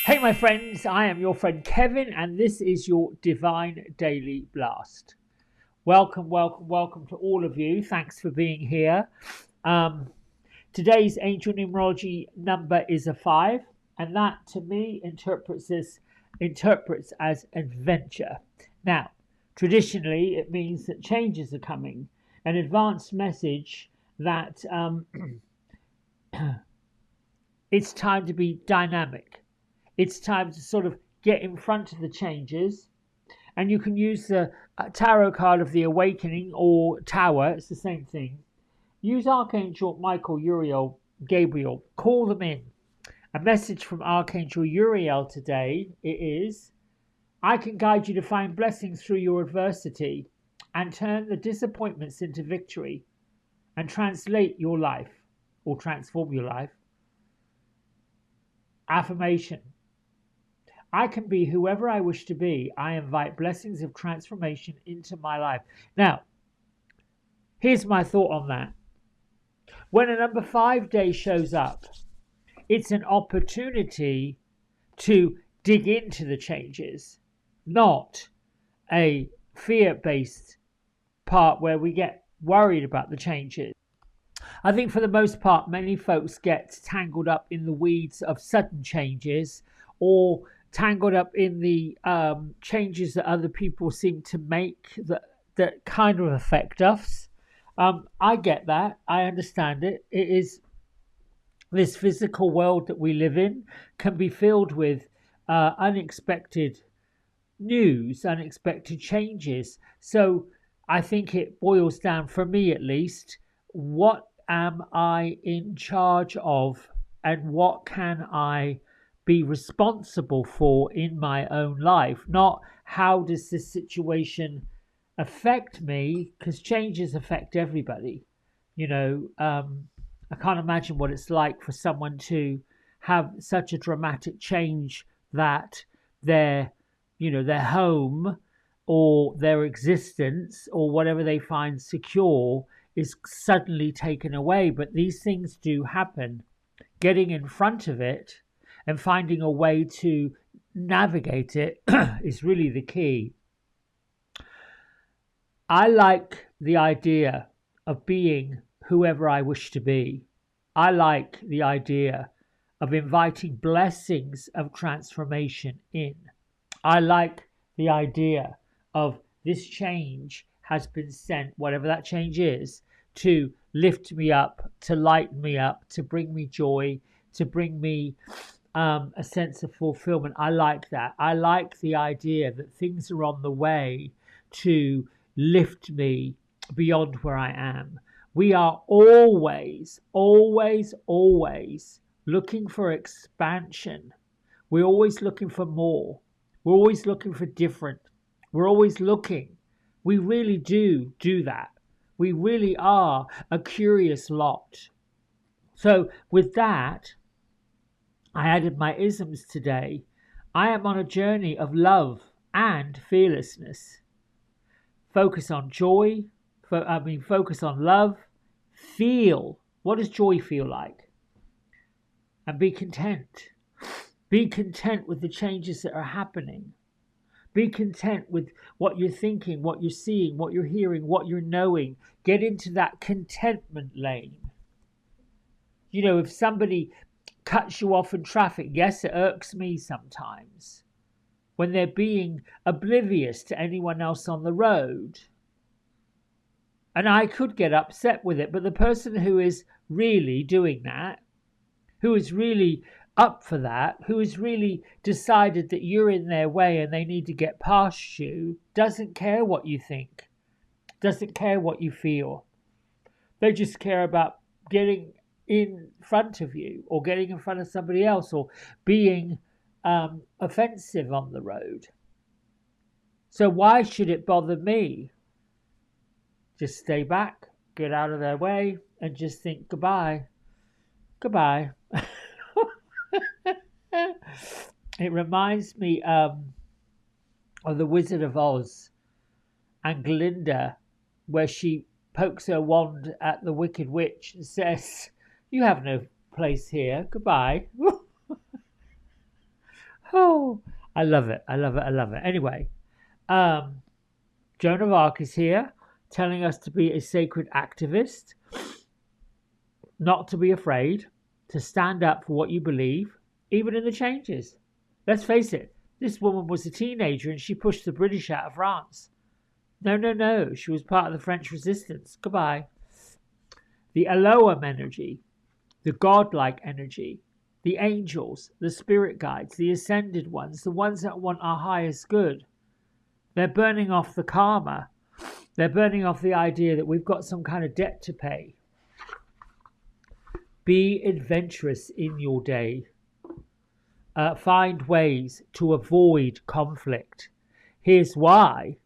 Hey, my friends, I am your friend Kevin, and this is your Divine Daily Blast. Welcome, welcome, welcome to all of you. Thanks for being here. Um, Today's angel numerology number is a 5, and that to me interprets as adventure. Now, traditionally, it means that changes are coming, an advanced message that it's time to be dynamic. It's time to sort of get in front of the changes. And you can use the tarot card of the awakening or tower, it's the same thing. Use Archangel Michael, Uriel, Gabriel, call them in. A message from Archangel Uriel today, it is, I can guide you to find blessings through your adversity and turn the disappointments into victory and translate your life or transform your life. Affirmation. I can be whoever I wish to be. I invite blessings of transformation into my life. Now, here's my thought on that. When a number 5 day shows up, it's an opportunity to dig into the changes, not a fear-based part where we get worried about the changes. I think for the most part, many folks get tangled up in the weeds of sudden changes or tangled up in the changes that other people seem to make that kind of affect us. I get that. I understand it. It is this physical world that we live in can be filled with unexpected news, unexpected changes. So I think it boils down, for me at least, what am I in charge of and what can I be responsible for in my own life? Not how does this situation affect me, because changes affect everybody. I can't imagine what it's like for someone to have such a dramatic change that their their home or their existence or whatever they find secure is suddenly taken away. But these things do happen. Getting in front of it and finding a way to navigate it is really the key. I like the idea of being whoever I wish to be. I like the idea of inviting blessings of transformation in. I like the idea of this change has been sent, whatever that change is, to lift me up, to lighten me up, to bring me joy, to bring me a sense of fulfillment. I like that. I like the idea that things are on the way to lift me beyond where I am. We are always, always, always looking for expansion. We're always looking for more. We're always looking for different. We're always looking. We really do that. We really are a curious lot. So with that, I added my isms today. I am on a journey of love and fearlessness. Focus on joy. Focus on love. Feel. What does joy feel like? And be content. Be content with the changes that are happening. Be content with what you're thinking, what you're seeing, what you're hearing, what you're knowing. Get into that contentment lane. If somebody cuts you off in traffic, yes, it irks me sometimes when they're being oblivious to anyone else on the road. And I could get upset with it, but the person who is really doing that, who is really up for that, who has really decided that you're in their way and they need to get past you, doesn't care what you think, doesn't care what you feel. They just care about getting in front of you or getting in front of somebody else or being offensive on the road. So why should it bother me? Just stay back, get out of their way, and just think goodbye. Goodbye. It reminds me of The Wizard of Oz and Glinda, where she pokes her wand at the Wicked Witch and says, "You have no place here. Goodbye." I love it. I love it. I love it. Anyway, um, Joan of Arc is here telling us to be a sacred activist, not to be afraid, to stand up for what you believe, even in the changes. Let's face it, this woman was a teenager and she pushed the British out of France. No, no, no. She was part of the French resistance. Goodbye. The Elohim energy, the godlike energy, the angels, the spirit guides, the ascended ones, the ones that want our highest good. They're burning off the karma. They're burning off the idea that we've got some kind of debt to pay. Be adventurous in your day. Find ways to avoid conflict. Here's why.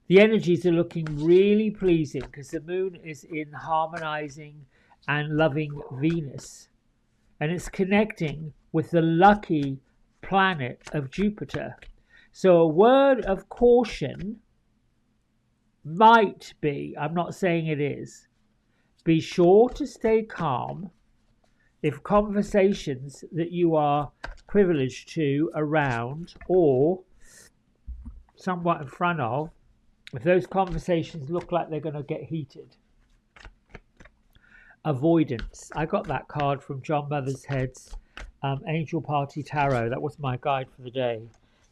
The energies are looking really pleasing because the moon is in harmonizing and loving Venus. And it's connecting with the lucky planet of Jupiter. So a word of caution might be, I'm not saying it is, be sure to stay calm if conversations that you are privileged to, around, or somewhat in front of, if those conversations look like they're going to get heated. Avoidance. I got that card from John Mothershead's Angel Party Tarot. That was my guide for the day.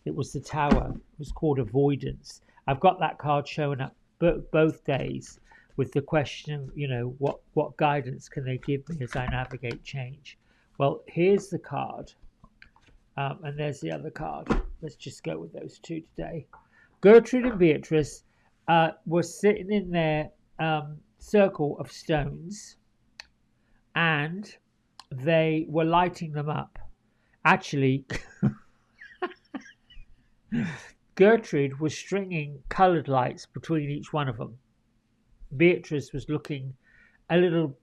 It was the Tower. It was called Avoidance. I've got that card showing up both days with the question, what guidance can they give me as I navigate change? Well, here's the card. And there's the other card. Let's just go with those two today. Gertrude and Beatrice were sitting in their circle of stones and they were lighting them up. Actually, Gertrude was stringing coloured lights between each one of them. Beatrice was looking a little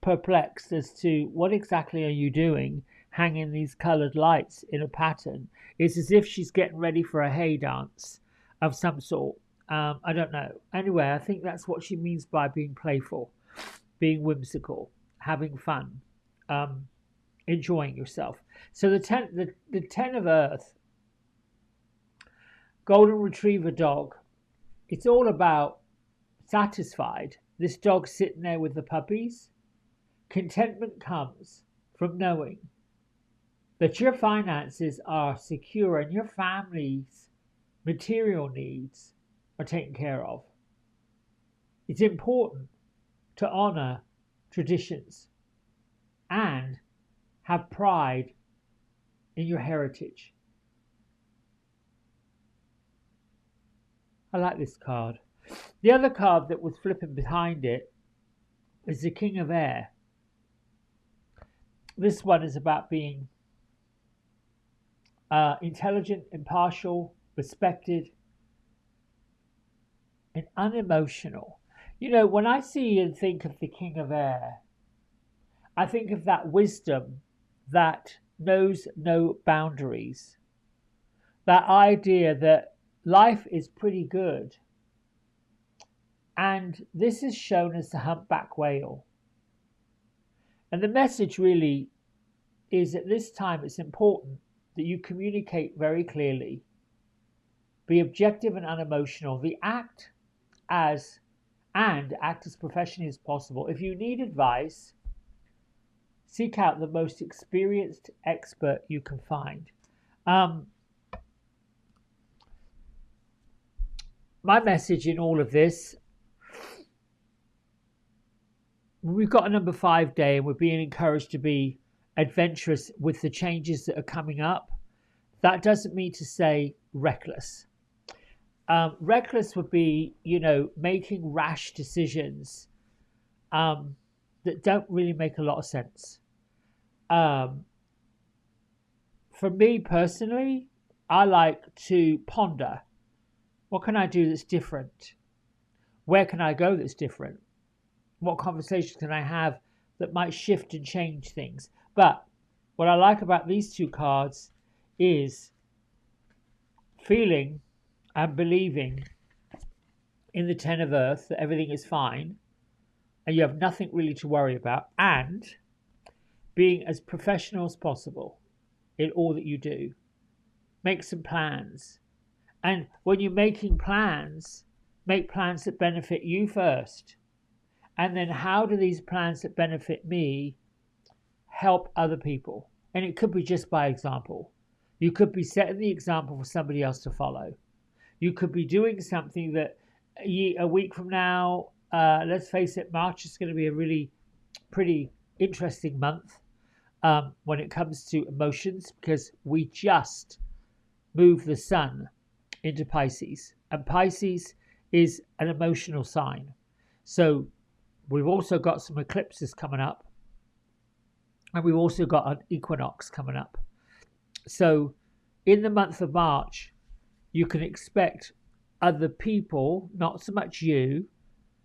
perplexed as to what exactly are you doing hanging these coloured lights in a pattern. It's as if she's getting ready for a hay dance of some sort. I don't know. Anyway, I think that's what she means by being playful, being whimsical, having fun, enjoying yourself. So the ten of Earth, Golden Retriever dog, it's all about satisfied. This dog sitting there with the puppies. Contentment comes from knowing that your finances are secure and your family's material needs are taken care of. It's important to honour traditions and have pride in your heritage. I like this card. The other card that was flipping behind it is the King of Air. This one is about being intelligent, impartial, respected, and unemotional. When I see and think of the King of Air, I think of that wisdom that knows no boundaries. That idea that life is pretty good. And this is shown as the humpback whale. And the message really is at this time it's important that you communicate very clearly, be objective and unemotional, act as professionally as possible. If you need advice, seek out the most experienced expert you can find. My message in all of this, we've got a number 5 day and we're being encouraged to be adventurous with the changes that are coming up. That doesn't mean to say reckless. Reckless would be, making rash decisions that don't really make a lot of sense. For me personally, I like to ponder. What can I do that's different? Where can I go that's different? What conversations can I have that might shift and change things? But what I like about these two cards is feeling and believing in the Ten of Earth that everything is fine and you have nothing really to worry about, and being as professional as possible. in all that you do. Make some plans. And when you're making plans, make plans that benefit you first. And then how do these plans that benefit me help other people? And it could be just by example. You could be setting the example for somebody else to follow. You could be doing something that a week from now, let's face it, March is going to be a really pretty interesting month when it comes to emotions, because we just moved the sun into Pisces, and Pisces is an emotional sign. So we've also got some eclipses coming up, and we've also got an equinox coming up. So in the month of March, you can expect other people, not so much you,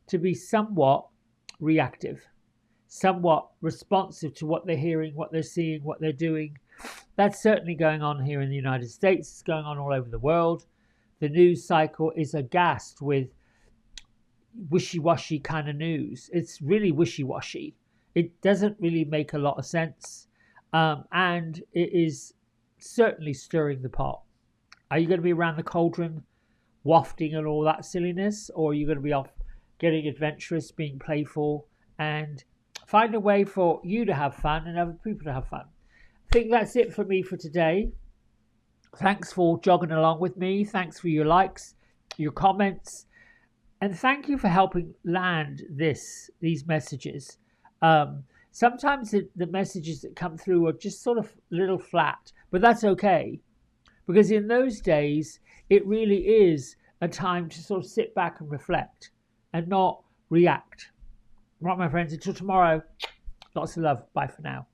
to be somewhat reactive, somewhat responsive to what they're hearing, what they're seeing, what they're doing. That's certainly going on here in the United States. It's going on all over the world. The news cycle is aghast with wishy-washy kind of news. It's really wishy-washy. It doesn't really make a lot of sense. And it is certainly stirring the pot. Are you going to be around the cauldron wafting and all that silliness? Or are you going to be off getting adventurous, being playful, and find a way for you to have fun and other people to have fun? I think that's it for me for today. Thanks for jogging along with me. Thanks for your likes, your comments, and thank you for helping land these messages. Sometimes the messages that come through are just sort of a little flat, but that's okay, because in those days it really is a time to sort of sit back and reflect and not react. Right, my friends, until tomorrow, lots of love. Bye for now.